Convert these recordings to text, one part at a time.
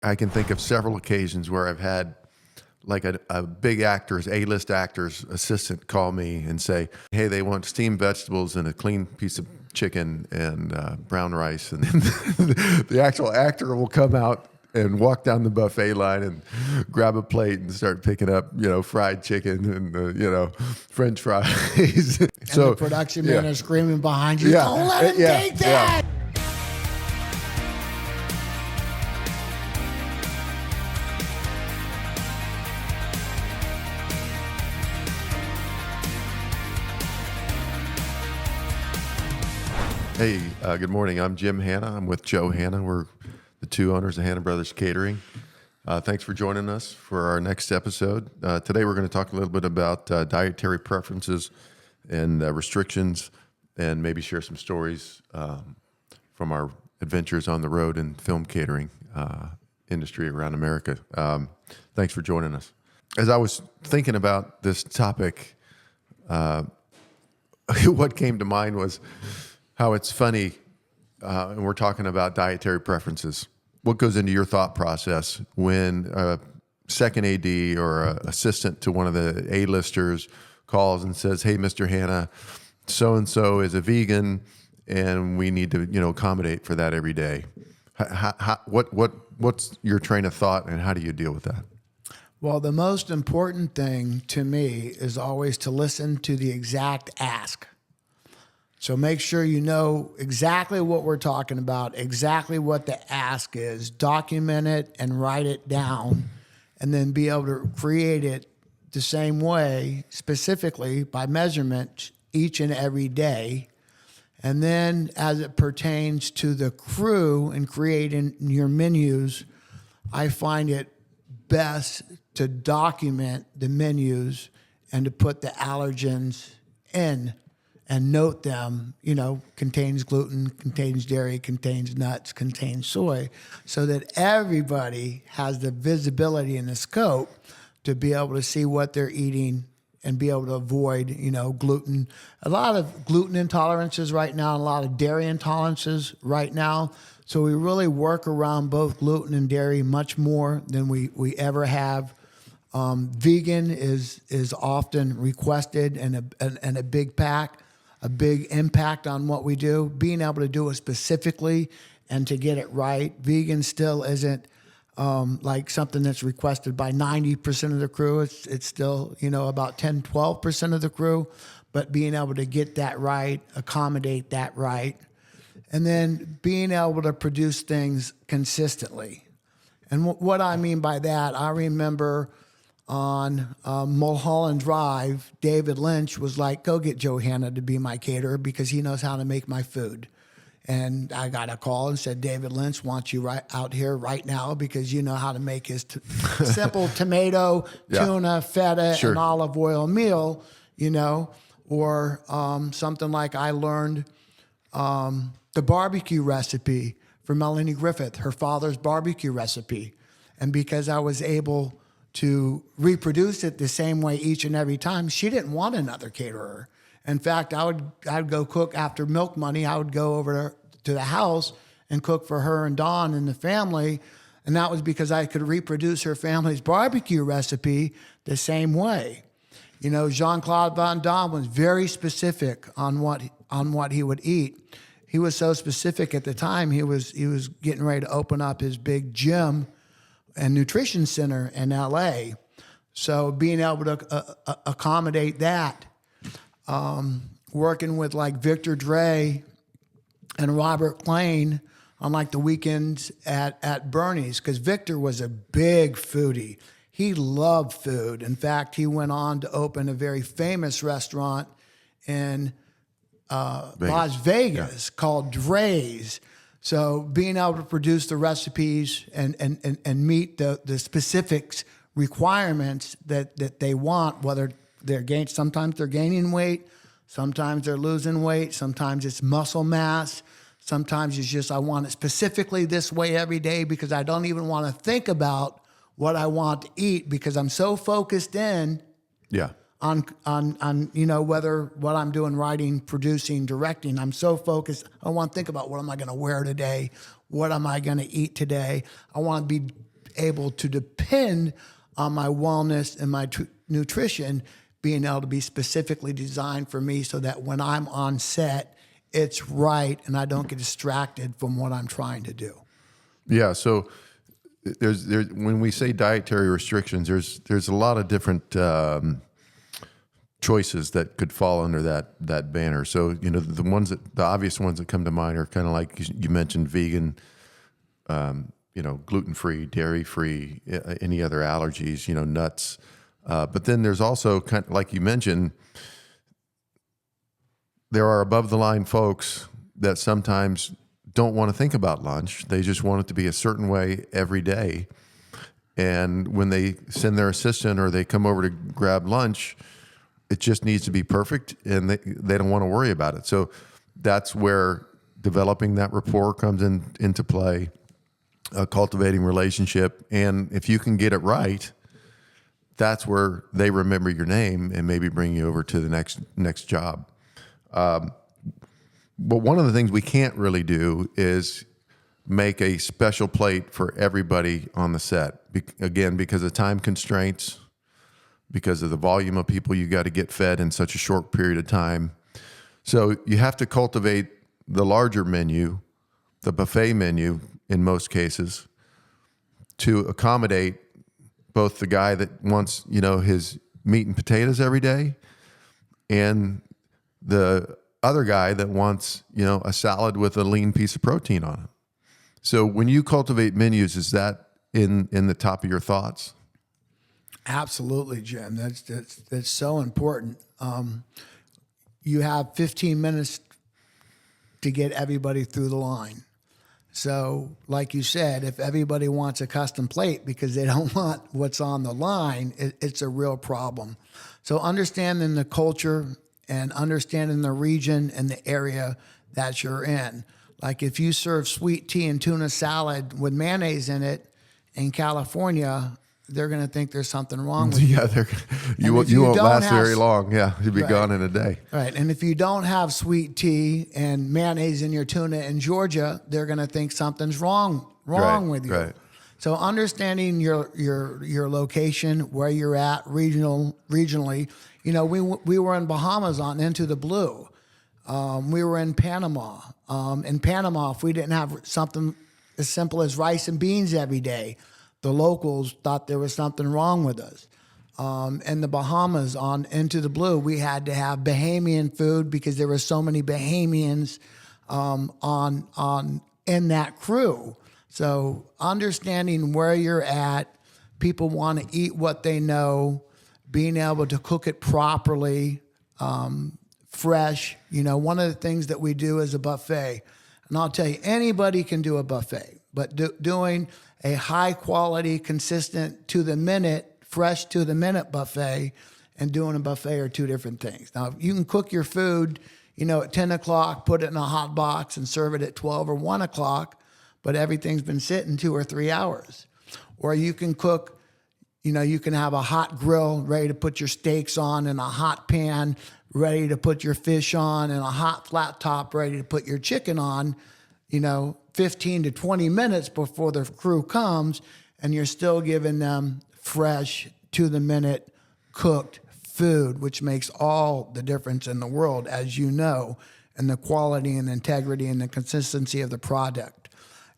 I can think of several occasions where I've had like a big actor's, A-list actor's assistant call me and say, hey, they want steamed vegetables and a clean piece of chicken and brown rice. And then the actual actor will come out and walk down the buffet line and grab a plate and start picking up, fried chicken and, French fries. And the production man is screaming behind you, don't let him take that! Yeah. Hey, good morning. I'm Jim Hanna. I'm with Joe Hanna. We're the two owners of Hanna Brothers Catering. Thanks for joining us for our next episode. Today we're going to talk a little bit about dietary preferences and restrictions, and maybe share some stories from our adventures on the road in film catering industry around America. Thanks for joining us. As I was thinking about this topic, what came to mind was how it's funny, and we're talking about dietary preferences. What goes into your thought process when a second AD or an assistant to one of the A-listers calls and says, hey, Mr. Hanna, so-and-so is a vegan, and we need to, accommodate for that every day. What's your train of thought, and how do you deal with that? Well, the most important thing to me is always to listen to the exact ask. So make sure you know exactly what we're talking about, exactly what the ask is, document it and write it down, and then be able to create it the same way, specifically by measurement each and every day. And then as it pertains to the crew and creating your menus, I find it best to document the menus and to put the allergens in and note them, contains gluten, contains dairy, contains nuts, contains soy, so that everybody has the visibility and the scope to be able to see what they're eating and be able to avoid, gluten. A lot of gluten intolerances right now, and a lot of dairy intolerances right now. So we really work around both gluten and dairy much more than we ever have. Vegan is often requested and a big pack. A big impact on what we do, being able to do it specifically and to get it right. Vegan still isn't like something that's requested by 90% of the crew. It's still, about 10, 12% of the crew, but being able to get that right, accommodate that right, and then being able to produce things consistently. And what I mean by that, I remember on Mulholland Drive, David Lynch was like, go get Joe Hanna to be my caterer because he knows how to make my food. And I got a call and said, David Lynch wants you right out here right now because you know how to make his simple tomato, tuna, feta, and olive oil meal, or something like I learned the barbecue recipe from Melanie Griffith, her father's barbecue recipe. And because I was able to reproduce it the same way each and every time, she didn't want another caterer. In fact, I'd go cook after milk money. I would go over to the house and cook for her and Dawn and the family, and that was because I could reproduce her family's barbecue recipe the same way. Jean-Claude Van Damme was very specific on what he would eat. He was so specific at the time. He was getting ready to open up his big gym and nutrition center in LA. So being able to accommodate that, working with like Victor Dre and Robert Klein on like the weekends at Bernie's, because Victor was a big foodie. He loved food. In fact, he went on to open a very famous restaurant in Las Vegas called Dre's. So being able to produce the recipes and meet the specifics requirements that they want, whether sometimes they're gaining weight, sometimes they're losing weight, sometimes it's muscle mass, sometimes it's just I want it specifically this way every day because I don't even want to think about what I want to eat because I'm so focused in on whether what I'm doing, writing, producing, directing, I'm so focused. I don't want to think about what am I going to wear today? What am I going to eat today? I want to be able to depend on my wellness and my nutrition being able to be specifically designed for me so that when I'm on set, it's right and I don't get distracted from what I'm trying to do. Yeah. So there's when we say dietary restrictions, there's a lot of different choices that could fall under that banner. So the obvious ones that come to mind are kind of like you mentioned, vegan, gluten free, dairy free, any other allergies, nuts. But then there's also kind of, like you mentioned, there are above the line folks that sometimes don't want to think about lunch. They just want it to be a certain way every day. And when they send their assistant or they come over to grab lunch, it just needs to be perfect and they don't want to worry about it. So that's where developing that rapport comes into play, cultivating relationship. And if you can get it right, that's where they remember your name and maybe bring you over to the next job. But one of the things we can't really do is make a special plate for everybody on the set. Again, because of time constraints, because of the volume of people you got to get fed in such a short period of time. So you have to cultivate the larger menu, the buffet menu in most cases, to accommodate both the guy that wants, his meat and potatoes every day and the other guy that wants, a salad with a lean piece of protein on it. So when you cultivate menus, is that in the top of your thoughts? Absolutely, Jim. That's so important. You have 15 minutes to get everybody through the line. So, like you said, if everybody wants a custom plate because they don't want what's on the line, it's a real problem. So understanding the culture and understanding the region and the area that you're in. Like if you serve sweet tea and tuna salad with mayonnaise in it in California, they're going to think there's something wrong with you. Yeah, you won't last very long. Yeah, you'll be gone in a day. Right, and if you don't have sweet tea and mayonnaise in your tuna in Georgia, they're going to think something's wrong with you. Right. So understanding your location, where you're at, regionally. We were in Bahamas on Into the Blue. We were in Panama. In Panama, if we didn't have something as simple as rice and beans every day, the locals thought there was something wrong with us. In the Bahamas on Into the Blue, we had to have Bahamian food because there were so many Bahamians in that crew. So understanding where you're at, people want to eat what they know, being able to cook it properly, fresh. One of the things that we do is a buffet. And I'll tell you, anybody can do a buffet, but doing a high quality, consistent, to the minute, fresh to the minute buffet and doing a buffet are two different things. Now, you can cook your food, at 10 o'clock, put it in a hot box and serve it at 12 or 1 o'clock, but everything's been sitting 2 or 3 hours. Or you can cook, you can have a hot grill ready to put your steaks on and a hot pan ready to put your fish on and a hot flat top ready to put your chicken on, 15 to 20 minutes before the crew comes, and you're still giving them fresh, to the minute, cooked food, which makes all the difference in the world, as you know, and the quality and integrity and the consistency of the product.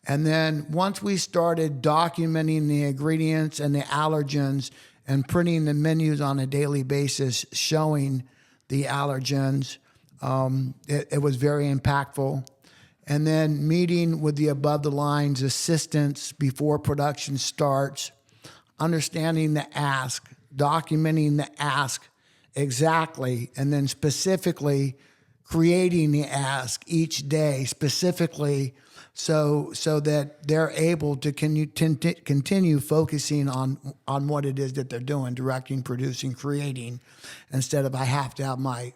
And then once we started documenting the ingredients and the allergens and printing the menus on a daily basis, showing the allergens, it was very impactful. And then meeting with the above the lines assistants before production starts, understanding the ask, documenting the ask exactly, and then specifically creating the ask each day specifically so that they're able to continue focusing on what it is that they're doing, directing, producing, creating, instead of I have to have my,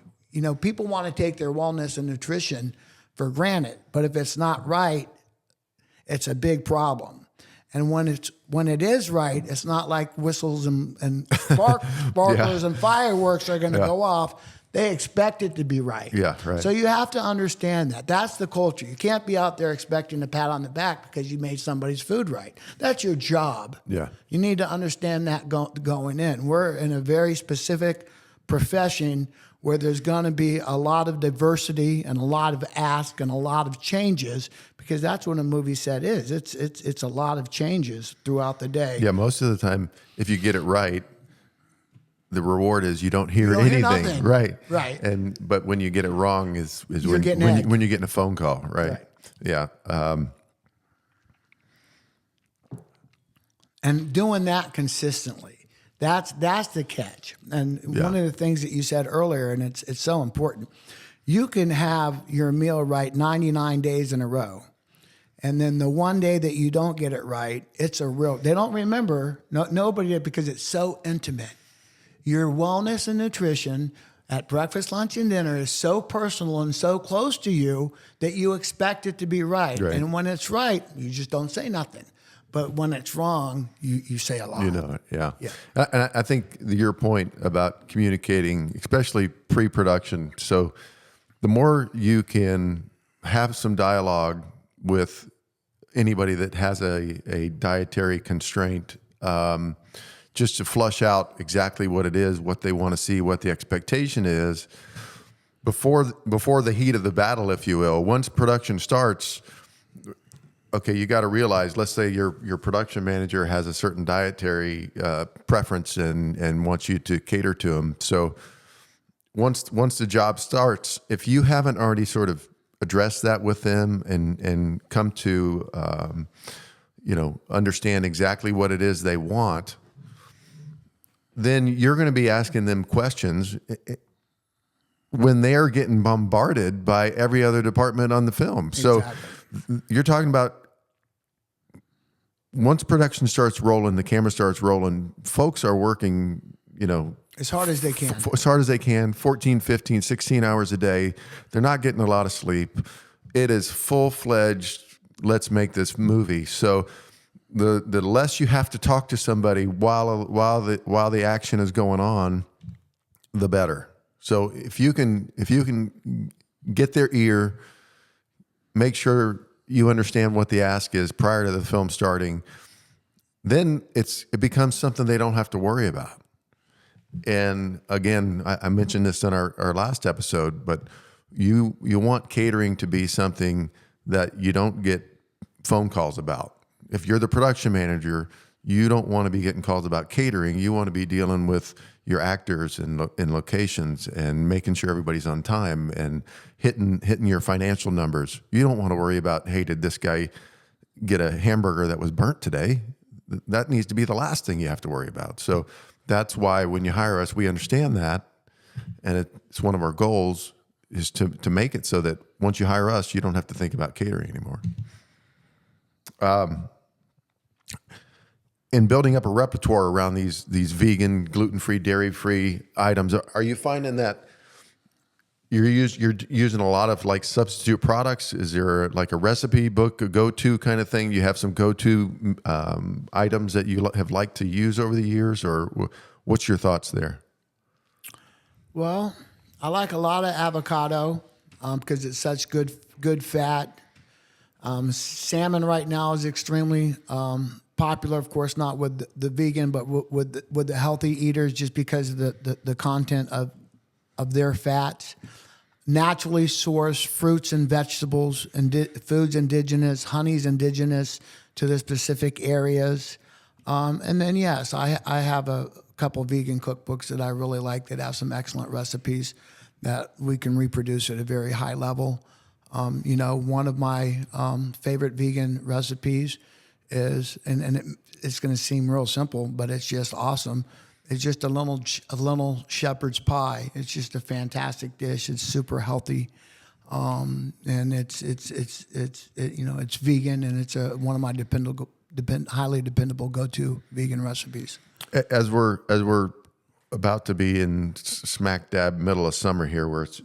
people want to take their wellness and nutrition for granted, but if it's not right, it's a big problem. And when it is right, it's not like whistles and sparklers and fireworks are going to go off. They expect it to be right. Yeah, right. So you have to understand that. That's the culture. You can't be out there expecting a pat on the back because you made somebody's food right. That's your job. Yeah. You need to understand that going in. We're in a very specific profession where there's going to be a lot of diversity and a lot of ask and a lot of changes, because that's what a movie set is. It's a lot of changes throughout the day. Yeah, most of the time, if you get it right, the reward is you don't hear don't hear anything. nothing. Right. Right. But when you get it wrong is You're when getting when, egged. when you're getting a phone call. Right. Right. Yeah. And doing that consistently. That's the catch. And one of the things that you said earlier, and it's so important, you can have your meal right 99 days in a row. And then the one day that you don't get it right, they don't remember, nobody did, because it's so intimate. Your wellness and nutrition at breakfast, lunch, and dinner is so personal and so close to you that you expect it to be right. And when it's right, you just don't say nothing. But when it's wrong, you say a lot. You know it, yeah. And I think your point about communicating, especially pre-production, so the more you can have some dialogue with anybody that has a dietary constraint, just to flush out exactly what it is, what they want to see, what the expectation is, before the heat of the battle, if you will. Once production starts, okay, you got to realize, let's say your production manager has a certain dietary preference and wants you to cater to them. So once the job starts, if you haven't already sort of addressed that with them and come to understand exactly what it is they want, then you're going to be asking them questions when they're getting bombarded by every other department on the film. Exactly. So you're talking about, once production starts rolling, the camera starts rolling, folks are working, as hard as they can. As hard as they can, 14, 15, 16 hours a day. They're not getting a lot of sleep. It is full-fledged, let's make this movie. So the less you have to talk to somebody while the action is going on, the better. So if you can get their ear, make sure you understand what the ask is prior to the film starting, then it becomes something they don't have to worry about. And again, I mentioned this in our last episode, but you want catering to be something that you don't get phone calls about. If you're the production manager, you don't want to be getting calls about catering. You want to be dealing with your actors in locations and making sure everybody's on time and hitting your financial numbers. You don't want to worry about, hey, did this guy get a hamburger that was burnt today? That needs to be the last thing you have to worry about. So that's why when you hire us, we understand that, and it's one of our goals is to make it so that once you hire us, you don't have to think about catering anymore. In building up a repertoire around these vegan, gluten-free, dairy-free items, are you finding that you're using a lot of like substitute products? Is there like a recipe book, a go-to kind of thing? You have some go-to items that you have liked to use over the years, or what's your thoughts there? Well, I like a lot of avocado because it's such good fat. Salmon right now is extremely popular, of course, not with the vegan, but with the healthy eaters, just because of the content of their fats. Naturally sourced fruits and vegetables and foods indigenous, honey's indigenous to the specific areas. And then, yes, I have a couple vegan cookbooks that I really like that have some excellent recipes that we can reproduce at a very high level. One of my favorite vegan recipes is, and it's going to seem real simple, but it's just awesome. It's just a little shepherd's pie. It's just a fantastic dish. It's super healthy, and it's vegan, and it's one of my highly dependable go-to vegan recipes. As we're about to be in smack dab middle of summer here, where it's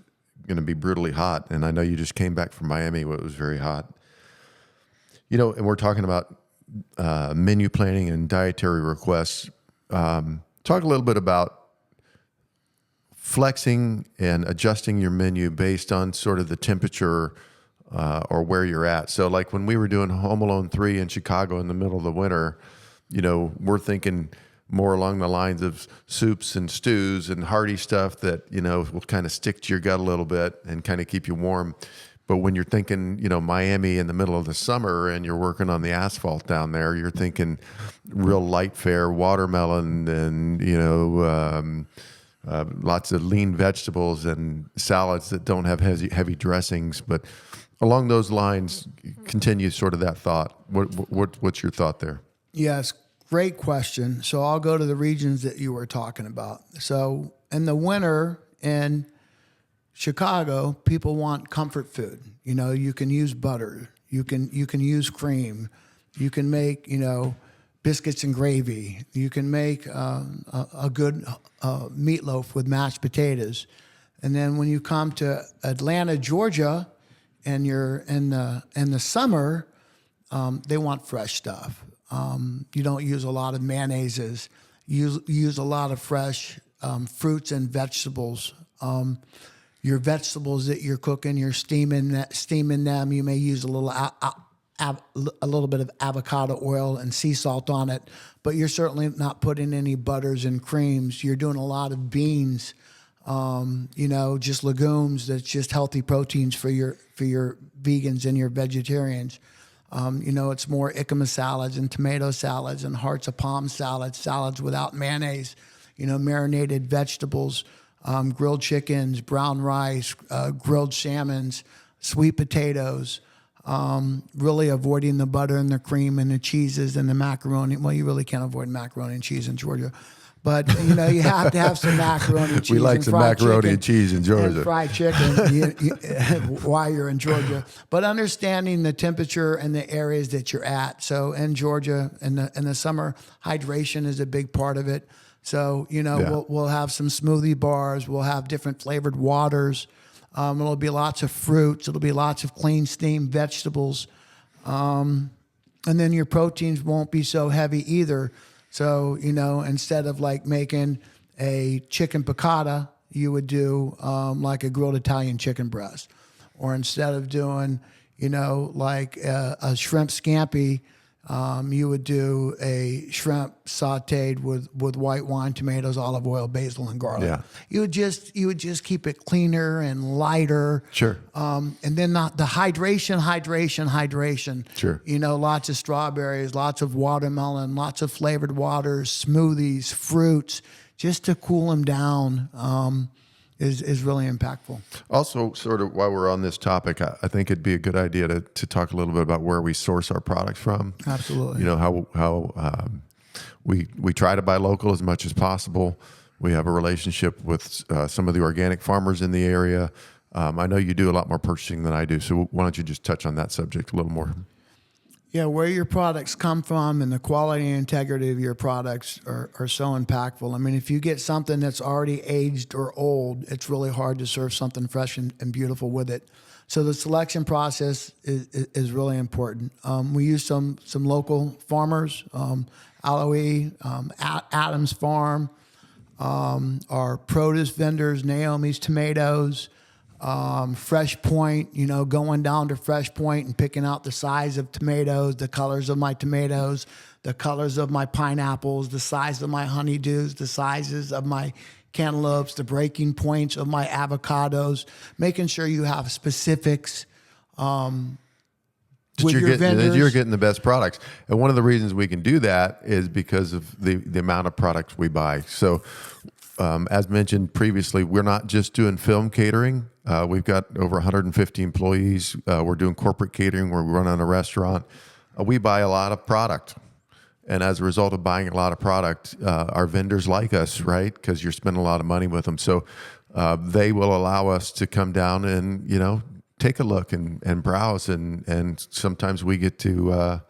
going to be brutally hot, and I know you just came back from Miami where it was very hot. And we're talking about menu planning and dietary requests. Talk a little bit about flexing and adjusting your menu based on sort of the temperature or where you're at. So like when we were doing Home Alone 3 in Chicago in the middle of the winter, we're thinking more along the lines of soups and stews and hearty stuff that, will kind of stick to your gut a little bit and kind of keep you warm. But when you're thinking, Miami in the middle of the summer and you're working on the asphalt down there, you're thinking real light fare, watermelon and, lots of lean vegetables and salads that don't have heavy dressings. But along those lines, continue sort of that thought. What's your thought there? Yes, great question. So I'll go to the regions that you were talking about. So in the winter in Chicago, people want comfort food. You can use butter. You can use cream. You can make, biscuits and gravy. You can make a good meatloaf with mashed potatoes. And then when you come to Atlanta, Georgia, and you're in the summer, they want fresh stuff. You don't use a lot of mayonnaises. You use a lot of fresh fruits and vegetables. Your vegetables that you're cooking, you're steaming them. You may use a little bit of avocado oil and sea salt on it, but you're certainly not putting any butters and creams. You're doing a lot of beans, just legumes. That's just healthy proteins for your vegans and your vegetarians. It's more jicama salads and tomato salads and hearts of palm salads without mayonnaise, marinated vegetables, grilled chickens, brown rice, grilled salmons, sweet potatoes, really avoiding the butter and the cream and the cheeses and the macaroni. Well, you really can't avoid macaroni and cheese in Georgia. But, you have to have some macaroni and cheese. We like some macaroni and cheese in Georgia. And fried chicken while you're in Georgia. But understanding the temperature and the areas that you're at. So in Georgia, in the summer, hydration is a big part of it. So, we'll have some smoothie bars. We'll have different flavored waters. It'll be lots of fruits. It'll be lots of clean steamed vegetables. And then your proteins won't be so heavy either. So, instead of like making a chicken piccata, you would do like a grilled Italian chicken breast. Or instead of doing, like a shrimp scampi, you would do a shrimp sauteed with white wine, tomatoes, olive oil, basil, and garlic. Yeah. You would just keep it cleaner and lighter. Sure. And then the hydration. Sure. Lots of strawberries, lots of watermelon, lots of flavored waters, smoothies, fruits, just to cool them down. Is really impactful. Also, sort of while we're on this topic, I think it'd be a good idea to talk a little bit about where we source our products from. Absolutely. How we try to buy local as much as possible. We have a relationship with some of the organic farmers in the area. I know you do a lot more purchasing than I do, so why don't you just touch on that subject a little more? Yeah, where your products come from and the quality and integrity of your products are so impactful. I mean, if you get something that's already aged or old, it's really hard to serve something fresh and beautiful with it. So the selection process is really important. We use some local farmers, Aloe, Adams Farm, our produce vendors, Naomi's Tomatoes, Fresh Point, going down to Fresh Point and picking out the size of tomatoes, the colors of my tomatoes, the colors of my pineapples, the size of my honeydews, the sizes of my cantaloupes, the breaking points of my avocados, making sure you have specifics with your vendors. You're getting the best products. And one of the reasons we can do that is because of the amount of products we buy. So as mentioned previously, we're not just doing film catering. We've got over 150 employees. We're doing corporate catering where we run on a restaurant. We buy a lot of product. And as a result of buying a lot of product, our vendors like us, right? Because you're spending a lot of money with them. So they will allow us to come down and, take a look and browse. And sometimes we get to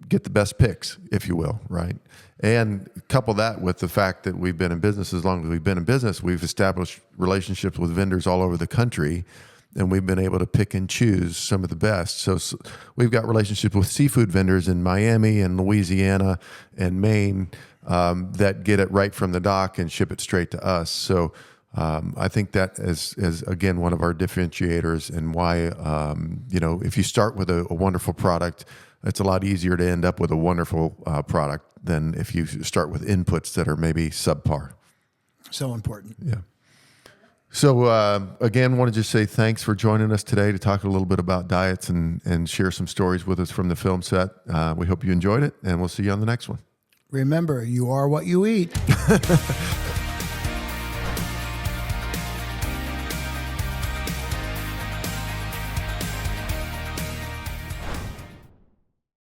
get the best picks, if you will, right? And couple that with the fact that we've been in business as long as we've been in business, we've established relationships with vendors all over the country, and we've been able to pick and choose some of the best. So we've got relationships with seafood vendors in Miami and Louisiana and Maine that get it right from the dock and ship it straight to us. So I think that is again one of our differentiators, and why if you start with a wonderful product, it's a lot easier to end up with a wonderful product than if you start with inputs that are maybe subpar. So important. Yeah. So again, want to just say thanks for joining us today to talk a little bit about diets and share some stories with us from the film set. We hope you enjoyed it, and we'll see you on the next one. Remember, you are what you eat.